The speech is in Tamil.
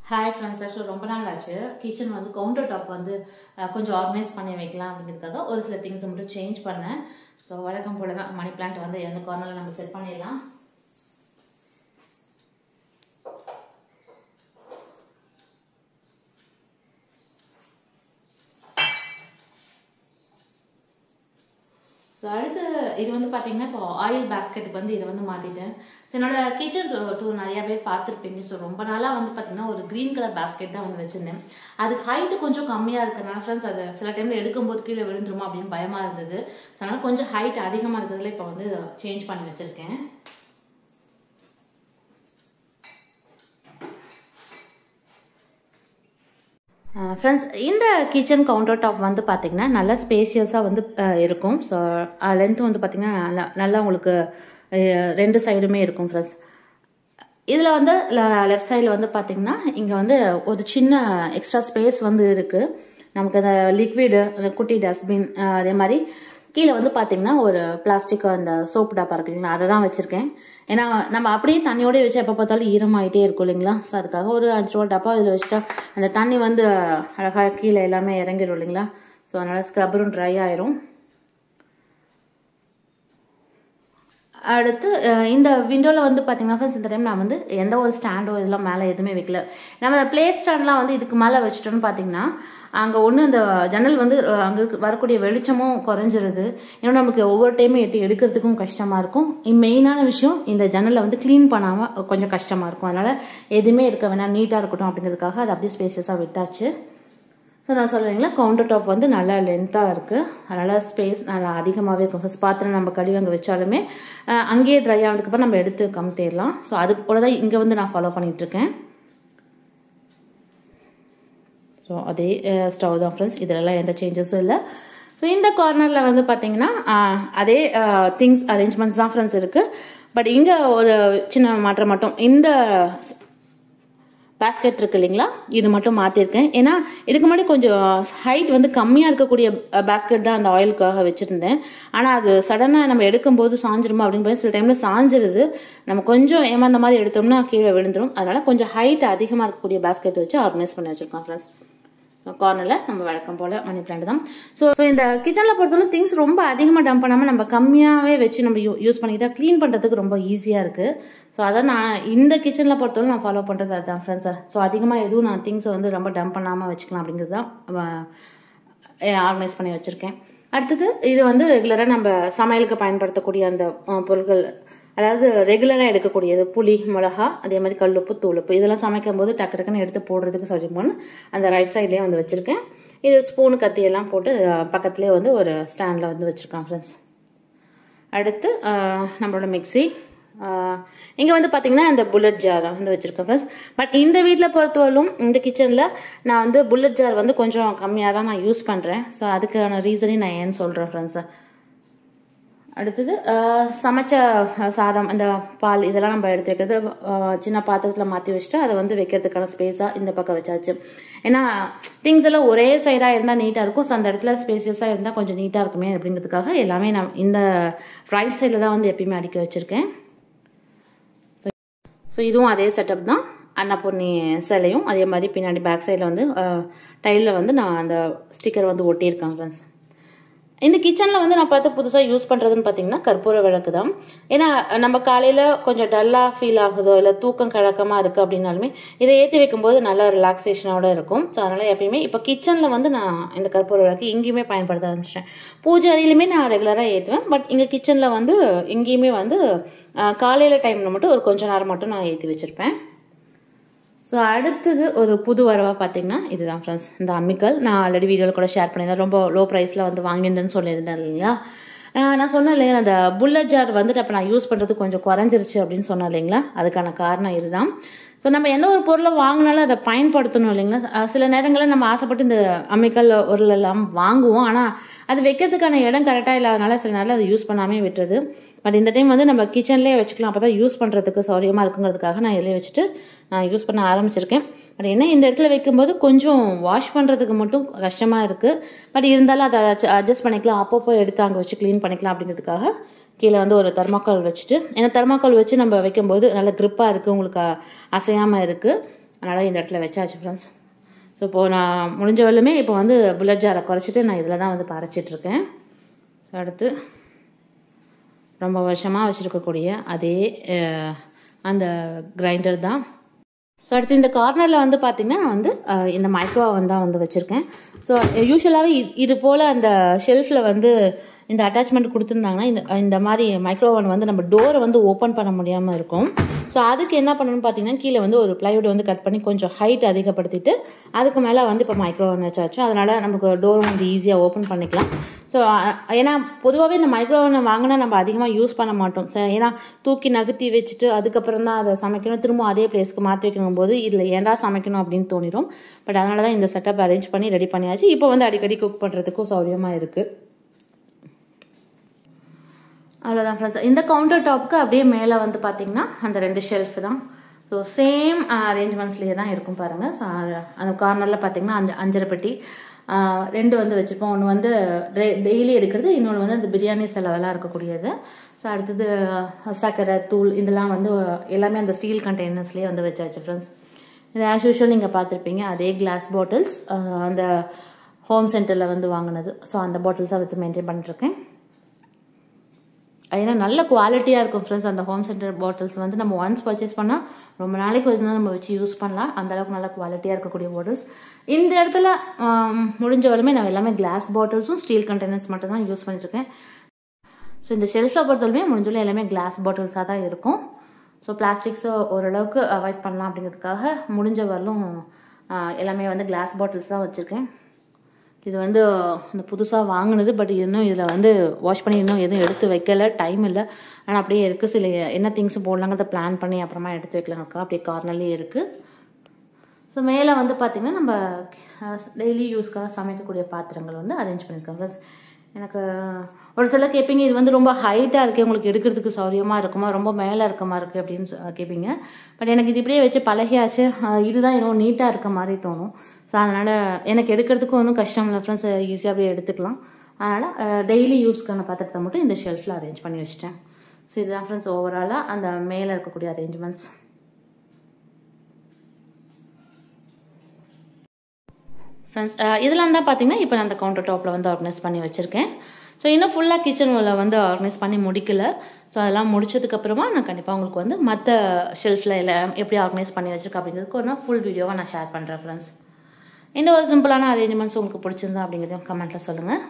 ஹாய் ஃப்ரெண்ட்ஸ், ஆக்சுவலாக ரொம்ப நாள் ஆச்சு. கிச்சன் வந்து கவுண்டர் டாப் வந்து கொஞ்சம் ஆர்கனைஸ் பண்ணி வைக்கலாம் அப்படிங்கிறதுக்காக ஒரு சில திங்ஸை மட்டும் சேஞ்ச் பண்ணேன். ஸோ வழக்கம் போல தான் மணி பிளான்ட் வந்து எந்த கார்னரில் நம்ம செட் பண்ணிடலாம். ஸோ அடுத்து இது வந்து பார்த்தீங்கன்னா இப்போ ஆயில் பேஸ்கெட்டுக்கு வந்து இதை வந்து மாற்றிட்டேன். ஸோ என்னோட கிச்சன் டூர் நிறையா பேர் பார்த்துருப்பீங்க. ஸோ ரொம்ப நாளாக வந்து பார்த்தீங்கன்னா ஒரு க்ரீன் கலர் பேஸ்கெட் தான் வந்து வச்சுருந்தேன். அதுக்கு ஹைட்டு கொஞ்சம் கம்மியாக இருக்கிறதுனால ஃப்ரெண்ட்ஸ் அது சில டைமில் எடுக்கும்போது கீழே விழுந்துருமா அப்படின்னு பயமாக இருந்தது. ஸோ அதனால் கொஞ்சம் ஹைட் அதிகமாக இருக்கிறதுல இப்போ வந்து சேஞ்ச் பண்ணி வச்சுருக்கேன். ஃப்ரெண்ட்ஸ், இந்த கிச்சன் கவுண்டர் டாப் வந்து பார்த்திங்கன்னா நல்லா ஸ்பேசியஸாக வந்து இருக்கும். ஸோ லென்த் வந்து பார்த்திங்கன்னா நல்லா உங்களுக்கு ரெண்டு சைடுமே இருக்கும் ஃப்ரெண்ட்ஸ். இதில் வந்து லெஃப்ட் சைடில் வந்து பார்த்திங்கன்னா இங்கே வந்து ஒரு சின்ன எக்ஸ்ட்ரா ஸ்பேஸ் வந்து இருக்குது. நமக்கு அந்த லிக்விடு, அந்த குட்டி டஸ்ட்பின், அதே மாதிரி கீழே வந்து பார்த்திங்கன்னா ஒரு பிளாஸ்டிக் அந்த சோப்பு டப்பா இருக்கு இல்லைங்களா, அதை தான் வச்சுருக்கேன். ஏன்னா நம்ம அப்படியே தண்ணியோடய வச்சு எப்போ பார்த்தாலும் ஈரமாகிட்டே இருக்கும் இல்லைங்களா. ஸோ அதுக்காக ஒரு 5 ரூபா டப்பா இதில் வச்சுட்டா அந்த தண்ணி வந்து அழகாக கீழே எல்லாமே இறங்கிடும் இல்லைங்களா. ஸோ அதனால் ஸ்க்ரப்பரும் ட்ரை ஆயிரும். அடுத்து இந்த விண்டோவில் வந்து பார்த்தீங்கன்னா ஃப்ரெண்ட்ஸ், இந்த டைம் நான் வந்து எந்த ஒரு ஸ்டாண்டோ இதெல்லாம் மேலே எதுவுமே வைக்கல. நம்ம பிளேட் ஸ்டாண்ட்லாம் வந்து இதுக்கு மேலே வச்சுட்டோன்னு பார்த்தீங்கன்னா அங்கே ஒன்று இந்த ஜன்னல் வந்து அங்கே வரக்கூடிய வெளிச்சமும் குறைஞ்சிருது. இன்னும் நமக்கு ஒவ்வொரு டைமும் எடுக்கிறதுக்கும் கஷ்டமாக இருக்கும். மெயினான விஷயம், இந்த ஜன்னலை வந்து க்ளீன் பண்ணாமல் கொஞ்சம் கஷ்டமாக இருக்கும். அதனால் எதுவுமே இருக்க வேணாம், நீட்டாக இருக்கட்டும் அப்படிங்கிறதுக்காக அது அப்படியே ஸ்பேசியஸாக விட்டாச்சு. ஸோ நான் சொல்கிறீங்களா, கவுண்டர் டாப் வந்து நல்லா லென்த்தாக இருக்குது. அதனால் ஸ்பேஸ் நல்லா அதிகமாகவே இருக்கும். ஃபஸ்ட் பாத்திரம் நம்ம கழுவி அங்கே வச்சாலுமே அங்கேயே ட்ரை ஆனதுக்கப்புறம் நம்ம எடுத்து கமுத்திடலாம். ஸோ அது போல தான் இங்கே வந்து நான் ஃபாலோ பண்ணிகிட்ருக்கேன். ஸோ அதே ஸ்டவ் தான் ஃப்ரெண்ட்ஸ், இதிலலாம் எந்த சேஞ்சஸும் இல்லை. ஸோ இந்த கார்னரில் வந்து பார்த்தீங்கன்னா அதே திங்ஸ் அரேஞ்ச்மெண்ட்ஸ் தான் ஃப்ரெண்ட்ஸ் இருக்குது. பட் இங்கே ஒரு சின்ன மாற்றம் மட்டும், இந்த பேஸ்கெட் இருக்கு இல்லைங்களா, இது மட்டும் மாற்றிருக்கேன். ஏன்னா இதுக்கு முன்னாடி கொஞ்சம் ஹைட் வந்து கம்மியாக இருக்கக்கூடிய பேஸ்கெட் தான் அந்த ஆயிலுக்காக வச்சுருந்தேன். ஆனால் அது சடனாக நம்ம எடுக்கும்போது சாஞ்சிருமா அப்படின்னு சில டைமில் சாஞ்சிருது. நம்ம கொஞ்சம் ஏமாந்த மாதிரி எடுத்தோம்னா கீழே விழுந்துடும். அதனால் கொஞ்சம் ஹைட் அதிகமாக இருக்கக்கூடிய பேஸ்கெட் வச்சு ஆர்கனைஸ் பண்ணி வச்சுருக்கோம் ஃப்ரெண்ட்ஸ். ஸோ கார்னரில் நம்ம வழக்கம் போல் மணி பிளான்ட் தான். ஸோ இந்த கிச்சனில் பொறுத்தவரை திங்ஸ் ரொம்ப அதிகமாக டம்ப் பண்ணாமல் நம்ம கம்மியாகவே வச்சு நம்ம யூஸ் பண்ணிக்கிட்டால் க்ளீன் பண்ணுறதுக்கு ரொம்ப ஈஸியாக இருக்குது. ஸோ அதை நான் இந்த கிச்சனில் பொறுத்தவரை நான் ஃபாலோ பண்ணுறது அதுதான் ஃப்ரெண்ட்ஸ். ஸோ அதிகமாக எதுவும் நான் திங்ஸை வந்து ரொம்ப டம்ப் பண்ணாமல் வச்சுக்கலாம் அப்படிங்கிறது தான் ஆர்கனைஸ் பண்ணி வச்சுருக்கேன். அடுத்தது இது வந்து ரெகுலராக நம்ம சமையலுக்கு பயன்படுத்தக்கூடிய அந்த பொருட்கள், அதாவது ரெகுலராக எடுக்கக்கூடியது புளி, மிளகா, அதே மாதிரி கல்லுப்பு, தூளுப்பு, இதெல்லாம் சமைக்கும் போது டக்கு டக்குன்னு எடுத்து போடுறதுக்கு சொல்லிப்போன்னு அந்த ரைட் சைட்லேயே வந்து வச்சுருக்கேன். இது ஸ்பூனு கத்தியெல்லாம் போட்டு பக்கத்துலேயே வந்து ஒரு ஸ்டாண்டில் வந்து வச்சுருக்கேன் ஃப்ரெண்ட்ஸ். அடுத்து நம்மளோட மிக்சி, இங்கே வந்து பார்த்திங்கன்னா இந்த புல்லட் ஜார் வந்து வச்சுருக்கேன் ஃப்ரெண்ட்ஸ். பட் இந்த வீட்டில் பொறுத்தவரையிலும் இந்த கிச்சனில் நான் வந்து புல்லட் ஜார் வந்து கொஞ்சம் கம்மியாக தான் நான் யூஸ் பண்ணுறேன். ஸோ அதுக்கான ரீசனே நான் ஏன்னு சொல்கிறேன் ஃப்ரெண்ட்ஸ். அடுத்தது சமைச்ச சாதம், அந்த பால், இதெல்லாம் நம்ம எடுத்து வைக்கிறது சின்ன பாத்திரத்தில் மாற்றி வச்சுட்டு அதை வந்து வைக்கிறதுக்கான ஸ்பேஸாக இந்த பக்கம் வச்சாச்சு. ஏன்னா திங்ஸ் எல்லாம் ஒரே சைடாக இருந்தால் நீட்டாக இருக்கும். ஸோ அந்த இடத்துல ஸ்பேசியஸாக இருந்தால் கொஞ்சம் நீட்டாக இருக்குமே அப்படிங்கிறதுக்காக எல்லாமே நான் இந்த ரைட் சைடில் தான் வந்து எப்பயுமே அடுக்கி வச்சுருக்கேன். ஸோ இதுவும் அதே செட்டப் தான். அன்னபூர்ணி சிலையும் அதே மாதிரி பின்னாடி பேக் சைடில் வந்து டைலில் வந்து நான் அந்த ஸ்டிக்கர் வந்து ஒட்டியிருக்கேன் ஃப்ரெண்ட்ஸ். இந்த கிச்சனில் வந்து நான் பார்த்து புதுசாக யூஸ் பண்ணுறதுன்னு பார்த்தீங்கன்னா கற்பூர விளக்கு தான். ஏன்னா நம்ம காலையில் கொஞ்சம் டல்லாக ஃபீல் ஆகுதோ இல்லை தூக்கம் கழக்கமாக இருக்குது அப்படின்னாலுமே இதை ஏற்றி வைக்கும்போது நல்லா ரிலாக்ஸேஷனோடு இருக்கும். ஸோ அதனால் எப்பயுமே இப்போ கிச்சனில் வந்து நான் இந்த கற்பூர விளக்கு எங்கேயுமே பயன்படுத்த ஆரம்பிச்சிட்டேன். பூஜை அறையிலுமே நான் ரெகுலராக ஏற்றுவேன். பட் இங்கே கிச்சனில் வந்து எங்கேயுமே வந்து காலையில் டைமில் மட்டும் ஒரு கொஞ்சம் நேரம் மட்டும் நான் ஏற்றி வச்சுருப்பேன். ஸோ அடுத்தது ஒரு புது வரவாக பார்த்தீங்கன்னா இதுதான் ஃப்ரெண்ட்ஸ், இந்த அம்மிக்கல். நான் ஆல்ரெடி வீடியோவில் கூட ஷேர் பண்ணியிருந்தேன். ரொம்ப லோ ப்ரைஸில் வந்து வாங்கியிருந்தேன்னு சொல்லியிருந்தேன் இல்லைங்களா. நான் சொன்னேன் இல்லையா, அந்த புல்லட் ஜார் வந்துட்டு அப்போ நான் யூஸ் பண்ணுறது கொஞ்சம் குறைஞ்சிருச்சு அப்படின்னு சொன்னேன் இல்லைங்களா. அதுக்கான காரணம் இதுதான். ஸோ நம்ம எந்த ஒரு பொருளை வாங்கினாலும் அதை பயன்படுத்தணும் இல்லைங்களா. சில நேரங்களில் நம்ம ஆசைப்பட்டு இந்த அம்மிக்கல் உருள் எல்லாம் வாங்குவோம். ஆனால் அது வைக்கிறதுக்கான இடம் கரெக்டாக இல்லாதனால சில நேரம் அதை யூஸ் பண்ணாமே விட்டுறது. பட் இந்த டைம் வந்து நம்ம கிச்சன்லேயே வச்சுக்கலாம், அப்போ தான் யூஸ் பண்ணுறதுக்கு சௌரியமாக இருக்குங்கிறதுக்காக நான் இதிலே வச்சுட்டு நான் யூஸ் பண்ண ஆரம்பிச்சிருக்கேன். பட் என்ன இந்த இடத்துல வைக்கும்போது கொஞ்சம் வாஷ் பண்ணுறதுக்கு மட்டும் கஷ்டமாக இருக்குது. பட் இருந்தாலும் அதை அட்ஜஸ்ட் பண்ணிக்கலாம், அப்பப்போ எடுத்து அங்கே வச்சு க்ளீன் பண்ணிக்கலாம் அப்படிங்கிறதுக்காக கீழே வந்து ஒரு தெர்மாக்கோல் வச்சுட்டு, ஏன்னா தெர்மாக்கோல் வச்சு நம்ம வைக்கும்போது நல்ல க்ரிப்பாக இருக்குது, உங்களுக்கு அசையாமல் இருக்குது. அதனால் இந்த இடத்துல வச்சாச்சு ஃப்ரெண்ட்ஸ். ஸோ இப்போது நான் முடிஞ்ச வரலுமே இப்போ வந்து புல்லட் ஜாரை குறைச்சிட்டு நான் இதில் தான் வந்து அரைச்சிட்ருக்கேன். ஸோ அடுத்து ரொம்ப வருஷமாக வச்சுருக்கக்கூடிய அதே அந்த கிரைண்டர் தான். ஸோ அடுத்து இந்த கார்னரில் வந்து பார்த்திங்கன்னா நான் வந்து இந்த மைக்ரோவன் தான் வந்து வச்சுருக்கேன். ஸோ யூஸ்வலாகவே இது போல் அந்த ஷெல்ஃபில் வந்து இந்த அட்டாச்மெண்ட் கொடுத்துருந்தாங்கன்னா இந்த மாதிரி மைக்ரோவன் வந்து நம்ம டோரை வந்து ஓப்பன் பண்ண முடியாமல் இருக்கும். ஸோ அதுக்கு என்ன பண்ணணும்னு பார்த்தீங்கன்னா கீழே வந்து ஒரு ப்ளைவுட் வந்து கட் பண்ணி கொஞ்சம் ஹைட் அதிகப்படுத்திட்டு அதுக்கு மேலே வந்து இப்போ மைக்ரோவன் வச்சாச்சு. அதனால் நமக்கு டோர் வந்து ஈஸியாக ஓப்பன் பண்ணிக்கலாம். ஸோ ஏன்னா பொதுவாகவே இந்த மைக்ரோவனை வாங்கினா நம்ம அதிகமாக யூஸ் பண்ண மாட்டோம். ஏன்னா தூக்கி நகர்த்தி வச்சுட்டு அதுக்கப்புறம் தான் அதை சமைக்கணும், திரும்ப அதே பிளேஸ்க்கு மாற்றி வைக்கணும் போது இதில் ஏன்டா சமைக்கணும் அப்படின்னு தோணிடும். பட் அதனால தான் இந்த செட்டப் அரேஞ்ச் பண்ணி ரெடி பண்ணியாச்சு. இப்போ வந்து அடிக்கடி குக் பண்ணுறதுக்கும் சௌகரியமாக இருக்குது. அவ்வளோதான் ஃப்ரெண்ட்ஸ். இந்த கவுண்டர் டாப்புக்கு அப்படியே மேலே வந்து பார்த்திங்கன்னா அந்த 2 ஷெல்ஃப் தான். ஸோ சேம் அரேஞ்ச்மெண்ட்ஸ்லேயே தான் இருக்கும் பாருங்கள். ஸோ அந்த கார்னரில் பார்த்திங்கன்னா அந்த 5 பெட்டி 2 வந்து வச்சுருப்போம். ஒன்று வந்து டெய்லி எடுக்கிறது, இன்னொன்று வந்து அந்த பிரியாணி செலவெல்லாம் இருக்கக்கூடியது. ஸோ அடுத்தது சர்க்கரை தூள் இதெல்லாம் வந்து எல்லாமே அந்த ஸ்டீல் கண்டெய்னர்ஸ்லேயே வந்து வச்சாச்சு ஃப்ரெண்ட்ஸ். இது ஆஸ் யூஷுவல் நீங்கள் பார்த்துருப்பீங்க அதே கிளாஸ் பாட்டில்ஸ் அந்த ஹோம் சென்டரில் வந்து வாங்கினது. ஸோ அந்த பாட்டில்ஸாக வச்சு மெயின்டைன் பண்ணிட்டுருக்கேன். ஏன்னா நல்ல குவாலிட்டியாக இருக்கும் ஃப்ரெண்ட்ஸ். அந்த ஹோம் சென்டர் பாட்டில்ஸ் வந்து நம்ம ஒன்ஸ் பர்ச்சேஸ் பண்ணால் ரொம்ப நாளைக்கு வந்து நம்ம வச்சு யூஸ் பண்ணலாம். அந்தளவுக்கு நல்ல குவாலிட்டியாக இருக்கக்கூடிய பாட்டில்ஸ். இந்த இடத்துல முடிஞ்ச வரலுமே நான் எல்லாமே கிளாஸ் பாட்டில்ஸும் ஸ்டீல் கண்டெய்னர்ஸ் மட்டும் தான் யூஸ் பண்ணிட்டுருக்கேன். ஸோ இந்த ஷெல்ஃபில் பொறுத்தவரைமே முடிஞ்சவரை எல்லாமே கிளாஸ் பாட்டில்ஸாக தான் இருக்கும். ஸோ பிளாஸ்டிக்ஸை ஓரளவுக்கு அவாய்ட் பண்ணலாம் அப்படிங்கிறதுக்காக முடிஞ்ச வரலும் எல்லாமே வந்து கிளாஸ் பாட்டில்ஸ் தான் வச்சுருக்கேன். இது வந்து இந்த புதுசாக வாங்கினது. பட் இன்னும் இதில் வந்து வாஷ் பண்ணி இன்னும் எதுவும் எடுத்து வைக்கலை, டைம் இல்லை. ஆனால் அப்படியே இருக்குது. சில என்ன திங்ஸ் போடலாங்கிறத பிளான் பண்ணி அப்புறமா எடுத்து வைக்கலாம்க்கா. அப்படியே கார்னர்லேயே இருக்குது. ஸோ மேலே வந்து பார்த்திங்கன்னா நம்ம டெய்லி யூஸ்க்காக சமைக்கக்கூடிய பாத்திரங்கள் வந்து அரேஞ்ச் பண்ணியிருக்கோம் ப்ளஸ். எனக்கு ஒரு சில கேட்பீங்க இது வந்து ரொம்ப ஹைட்டாக இருக்குது, உங்களுக்கு எடுக்கிறதுக்கு சௌரியமாக இருக்குமா, ரொம்ப மேலே இருக்கமா இருக்குது அப்படின்னு கேட்பீங்க. பட் எனக்கு இது இப்படியே வச்சு பழகியாச்சு. இதுதான் இன்னும் நீட்டாக இருக்க மாதிரி தோணும். ஸோ அதனால் எனக்கு எடுக்கிறதுக்கும் ஒன்றும் கஷ்டம் இல்லை ஃப்ரெண்ட்ஸ், ஈஸியாக அப்படியே எடுத்துக்கலாம். அதனால் டெய்லி யூஸ்க்கான பாத்திரத்தை மட்டும் இந்த ஷெல்ஃபில் அரேஞ்ச் பண்ணி வச்சிட்டேன். ஸோ இதுதான் ஃப்ரெண்ட்ஸ் ஓவராலாக அந்த மேலே இருக்கக்கூடிய அரேஞ்ச்மெண்ட்ஸ். ஃப்ரெண்ட்ஸ் இதெல்லாம் தான் பார்த்தீங்கன்னா இப்போ நான் அந்த கவுண்டர் டாப்பில் வந்து ஆர்கனைஸ் பண்ணி வச்சுருக்கேன். ஸோ இன்னும் ஃபுல்லாக கிச்சனில் வந்து ஆர்கனைஸ் பண்ணி முடிக்கலை. ஸோ அதெல்லாம் முடிச்சதுக்கப்புறமா நான் கண்டிப்பாக உங்களுக்கு வந்து மற்ற ஷெல்ஃபில் எல்லாம் எப்படி ஆர்கனைஸ் பண்ணி வச்சுருக்கேன் அப்படிங்கிறதுக்கு ஒரு ஃபுல் வீடியோவாக நான் ஷேர் பண்ணுறேன் ஃப்ரெண்ட்ஸ். இந்த ஒரு சிம்பிளான அரேஞ்ச்மெண்ட்ஸ் உங்களுக்கு பிடிச்சிருந்தா அப்படிங்கிறதையும் கமெண்ட்டில் சொல்லுங்கள்.